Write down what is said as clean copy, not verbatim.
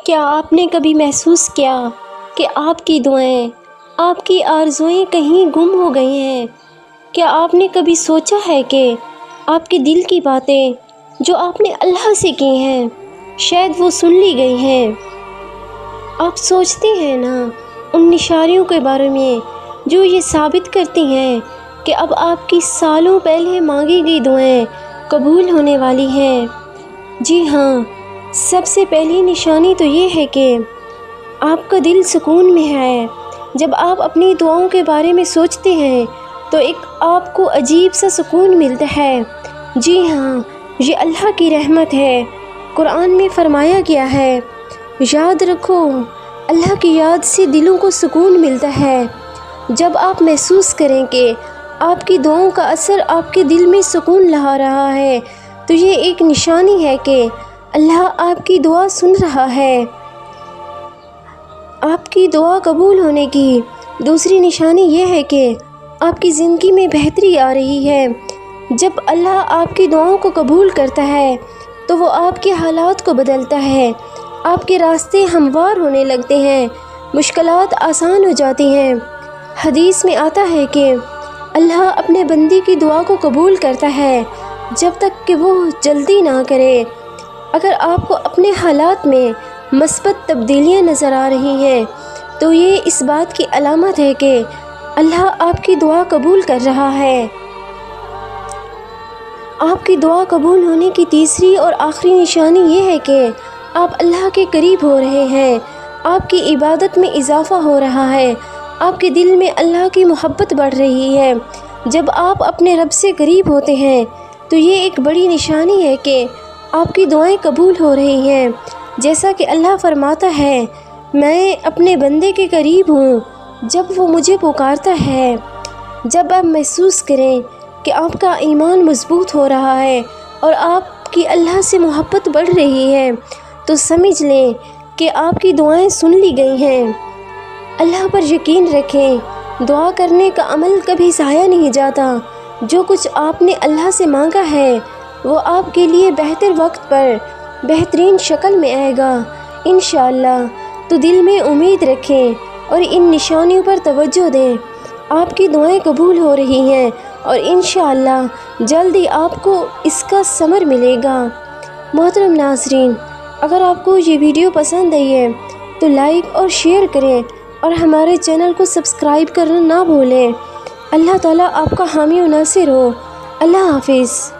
کیا آپ نے کبھی محسوس کیا کہ آپ کی دعائیں، آپ کی آرزوئیں کہیں گم ہو گئی ہیں؟ کیا آپ نے کبھی سوچا ہے کہ آپ کے دل کی باتیں جو آپ نے اللہ سے کی ہیں شاید وہ سن لی گئی ہیں؟ آپ سوچتے ہیں نا ان نشانیوں کے بارے میں جو یہ ثابت کرتی ہیں کہ اب آپ کی سالوں پہلے مانگی گئی دعائیں قبول ہونے والی ہیں؟ جی ہاں، سب سے پہلی نشانی تو یہ ہے کہ آپ کا دل سکون میں ہے۔ جب آپ اپنی دعاؤں کے بارے میں سوچتے ہیں تو ایک آپ کو عجیب سا سکون ملتا ہے۔ جی ہاں، یہ اللہ کی رحمت ہے۔ قرآن میں فرمایا گیا ہے، یاد رکھو اللہ کی یاد سے دلوں کو سکون ملتا ہے۔ جب آپ محسوس کریں کہ آپ کی دعاؤں کا اثر آپ کے دل میں سکون لا رہا ہے تو یہ ایک نشانی ہے کہ اللہ آپ کی دعا سن رہا ہے۔ آپ کی دعا قبول ہونے کی دوسری نشانی یہ ہے کہ آپ کی زندگی میں بہتری آ رہی ہے۔ جب اللہ آپ کی دعاؤں کو قبول کرتا ہے تو وہ آپ کے حالات کو بدلتا ہے۔ آپ کے راستے ہموار ہونے لگتے ہیں، مشکلات آسان ہو جاتی ہیں۔ حدیث میں آتا ہے کہ اللہ اپنے بندے کی دعا کو قبول کرتا ہے جب تک کہ وہ جلدی نہ کرے۔ اگر آپ کو اپنے حالات میں مثبت تبدیلیاں نظر آ رہی ہیں تو یہ اس بات کی علامت ہے کہ اللہ آپ کی دعا قبول کر رہا ہے۔ آپ کی دعا قبول ہونے کی تیسری اور آخری نشانی یہ ہے کہ آپ اللہ کے قریب ہو رہے ہیں۔ آپ کی عبادت میں اضافہ ہو رہا ہے، آپ کے دل میں اللہ کی محبت بڑھ رہی ہے۔ جب آپ اپنے رب سے قریب ہوتے ہیں تو یہ ایک بڑی نشانی ہے کہ آپ کی دعائیں قبول ہو رہی ہیں۔ جیسا کہ اللہ فرماتا ہے، میں اپنے بندے کے قریب ہوں جب وہ مجھے پکارتا ہے۔ جب آپ محسوس کریں کہ آپ کا ایمان مضبوط ہو رہا ہے اور آپ کی اللہ سے محبت بڑھ رہی ہے تو سمجھ لیں کہ آپ کی دعائیں سن لی گئی ہیں۔ اللہ پر یقین رکھیں، دعا کرنے کا عمل کبھی ضائع نہیں جاتا۔ جو کچھ آپ نے اللہ سے مانگا ہے وہ آپ کے لیے بہتر وقت پر بہترین شکل میں آئے گا انشاءاللہ۔ تو دل میں امید رکھیں اور ان نشانیوں پر توجہ دیں۔ آپ کی دعائیں قبول ہو رہی ہیں اور انشاءاللہ جلد ہی آپ کو اس کا ثمر ملے گا۔ محترم ناظرین، اگر آپ کو یہ ویڈیو پسند آئی ہے تو لائک اور شیئر کریں اور ہمارے چینل کو سبسکرائب کرنا نہ بھولیں۔ اللہ تعالیٰ آپ کا حامی و ناصر ہو۔ اللہ حافظ۔